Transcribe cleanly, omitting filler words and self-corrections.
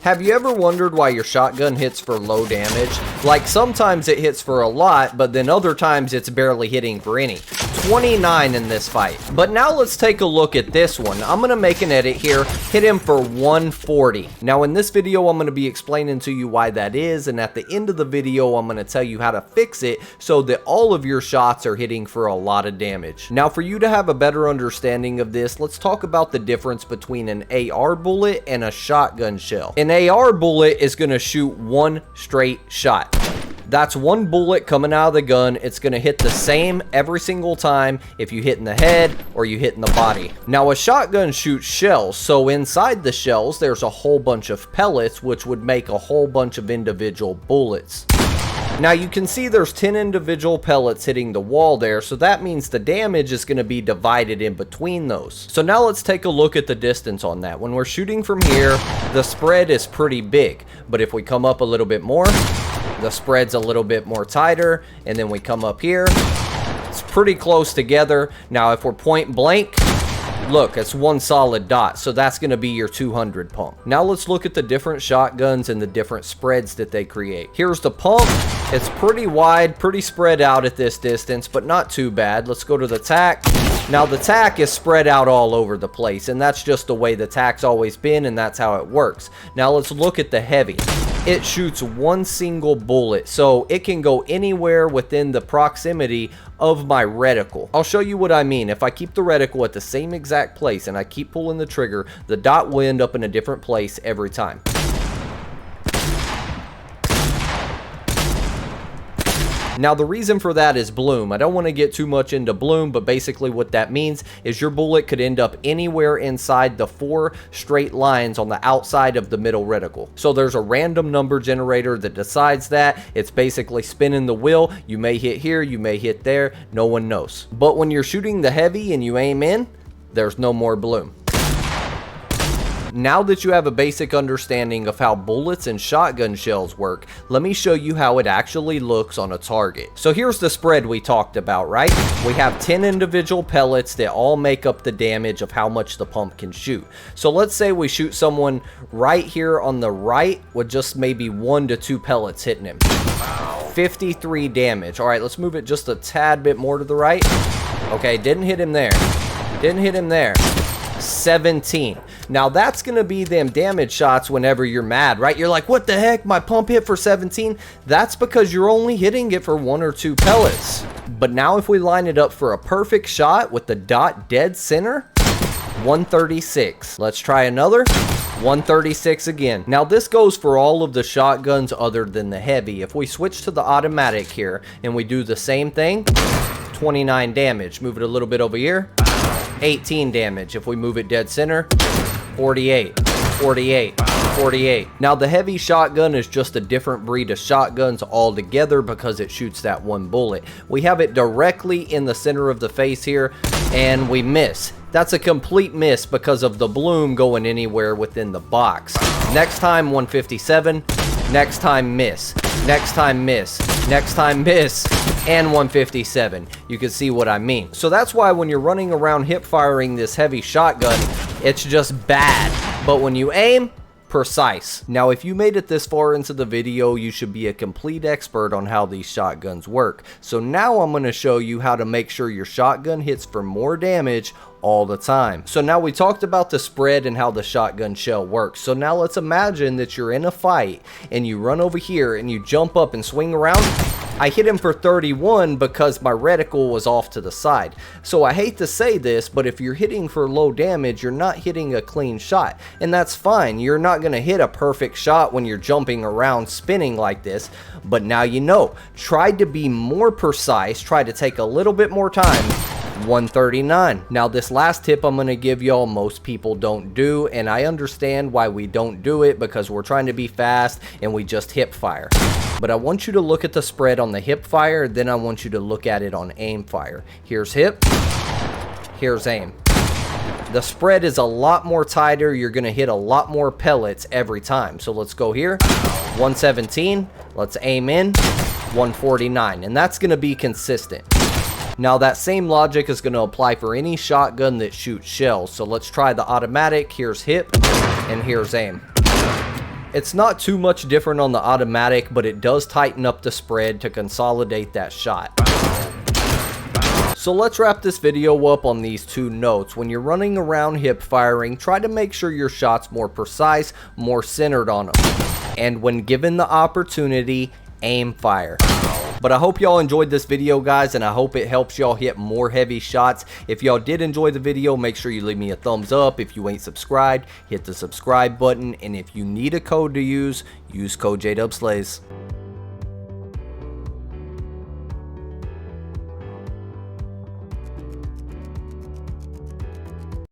Have you ever wondered why your shotgun hits for low damage? Like sometimes it hits for a lot, but then other times it's barely hitting for any. 29 in this fight. But now let's take a look at this one. I'm gonna make an edit here, hit him for 140. Now in this video, I'm gonna be explaining to you why that is, and at the end of the video, I'm gonna tell you how to fix it so that all of your shots are hitting for a lot of damage. Now for you to have a better understanding of this, let's talk about the difference between an AR bullet and a shotgun shell. An AR bullet is gonna shoot one straight shot. That's one bullet coming out of the gun. It's going to hit the same every single time if you hit in the head or you hit in the body. Now a shotgun shoots shells, so inside the shells there's a whole bunch of pellets which would make a whole bunch of individual bullets. Now you can see there's 10 individual pellets hitting the wall there, so that means the damage is going to be divided in between those. So now let's take a look at the distance on that. When we're shooting from here, the spread is pretty big, but if we come up a little bit more, the spread's a little bit more tighter, and then we come up here, it's pretty close together. Now if we're point blank, look, it's one solid dot, so that's going to be your 200 pump. Now let's look at the different shotguns and the different spreads that they create. Here's the pump. It's pretty wide, pretty spread out at this distance, but not too bad. Let's go to the tack. Now the tack is spread out all over the place, and that's just the way the tack's always been, and that's how it works. Now let's look at the heavy. It shoots one single bullet, so it can go anywhere within the proximity of my reticle. I'll show you what I mean. If I keep the reticle at the same exact place and I keep pulling the trigger, the dot will end up in a different place every time. Now the reason for that is bloom. I don't want to get too much into bloom, but basically what that means is your bullet could end up anywhere inside the 4 straight lines on the outside of the middle reticle. So there's a random number generator that decides that. It's basically spinning the wheel. You may hit here, you may hit there, no one knows. But when you're shooting the heavy and you aim in, there's no more bloom. Now that you have a basic understanding of how bullets and shotgun shells work, let me show you how it actually looks on a target. So here's the spread we talked about, right? We have 10 individual pellets that all make up the damage of how much the pump can shoot. So let's say we shoot someone right here on the right with just maybe 1 to 2 pellets hitting him. 53 damage. All right, let's move it just a tad bit more to the right. Okay, didn't hit him there. Didn't hit him there. 17. Now that's gonna be them damage shots whenever you're mad, right? You're like, what the heck, my pump hit for 17? That's because you're only hitting it for 1 or 2 pellets. But now if we line it up for a perfect shot with the dot dead center, 136. Let's try another. 136 again. Now this goes for all of the shotguns other than the heavy. If we switch to the automatic here and we do the same thing, 29 damage. Move it a little bit over here. 18 damage. If we move it dead center, 48, 48, 48. Now the heavy shotgun is just a different breed of shotguns altogether because it shoots that one bullet. We have it directly in the center of the face here and we miss. That's a complete miss because of the bloom going anywhere within the box. Next time 157, next time miss, next time miss, next time miss, and 157. You can see what I mean. So that's why when you're running around hip firing this heavy shotgun, it's just bad. But when you aim, precise. Now if you made it this far into the video, you should be a complete expert on how these shotguns work. So now I'm going to show you how to make sure your shotgun hits for more damage all the time. So now we talked about the spread and how the shotgun shell works. So now let's imagine that you're in a fight and you run over here and you jump up and swing around. I hit him for 31 because my reticle was off to the side. So I hate to say this, but if you're hitting for low damage, you're not hitting a clean shot. And that's fine. You're not going to hit a perfect shot when you're jumping around spinning like this. But now you know. Try to be more precise. Try to take a little bit more time. 139. Now this last tip I'm going to give y'all, most people don't do, and I understand why we don't do it because we're trying to be fast and we just hip fire. But I want you to look at the spread on the hip fire, then I want you to look at it on aim fire. Here's hip, here's aim. The spread is a lot more tighter. You're going to hit a lot more pellets every time. So let's go here. 117. Let's aim in. 149. And that's going to be consistent. Now that same logic is going to apply for any shotgun that shoots shells. So let's try the automatic. Here's hip and here's aim. It's not too much different on the automatic, but it does tighten up the spread to consolidate that shot. So let's wrap this video up on these two notes. When you're running around hip firing, try to make sure your shot's more precise, more centered on them. And when given the opportunity, aim fire. But I hope y'all enjoyed this video, guys, and I hope it helps y'all hit more heavy shots. If y'all did enjoy the video, make sure you leave me a thumbs up. If you ain't subscribed, hit the subscribe button. And if you need a code to use code JDubSlays.